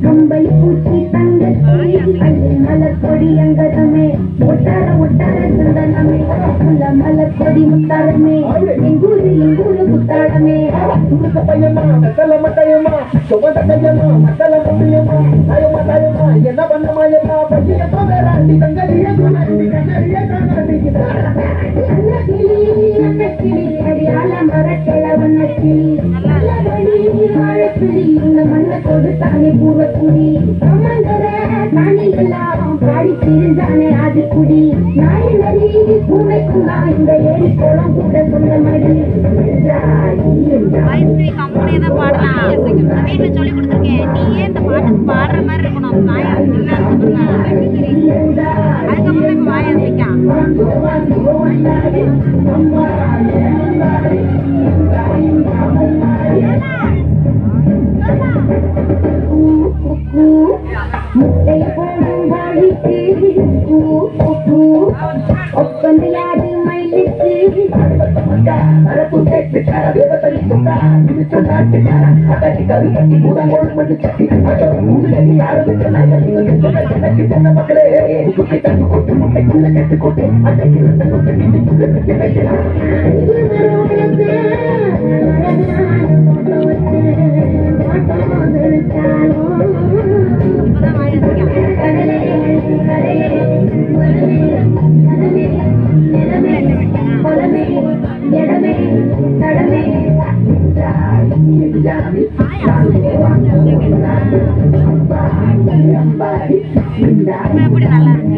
கம்பளி பூச்சி தங்கச்சி மலர் கொடி அங்கதமே ஒட்டார ஒட்டார சந்தனமே மலர் கொடி முத்தாரமே எங்கூரு எங்கூரு முத்தாரமே பையமா மத்தல மட்டையம்மா சுகந்த கையம்மா மத்தல முட்டியம்மா தாயம்மா தாயம்மா என்ன பண்ணமா எல்லா பைய தோதராண்டி தங்கலிய குணாண்டி கண்ணறிய காணாண்டி அன்னக்கிளி அடியால மரக்கிழவன்னக்கிளி வாழக்கிளி இந்த மண்ணை கொடுத்தானே பூரக்குடி அம்மங்கர தானி எல்லாம் பாடி திரிஞ்சானே அது குடி நாய் நரி பூனைக்குள்ளா இந்த ஏரி கோலம் கூட சொந்த மடி பாடலாம் வீட்டுல சொல்லி கொடுத்துருக்கேன். நீயே இந்த பாட்டுக்கு பாடுற மாதிரி இருக்கணும். வாயா அதுக்கப்புறம் இப்ப வாயாசிக்கா முட்டை போடும் வாழிக்கு ஒப்பந்து யாது மயிலுக்கு எப்படி நல்லா இருக்கு.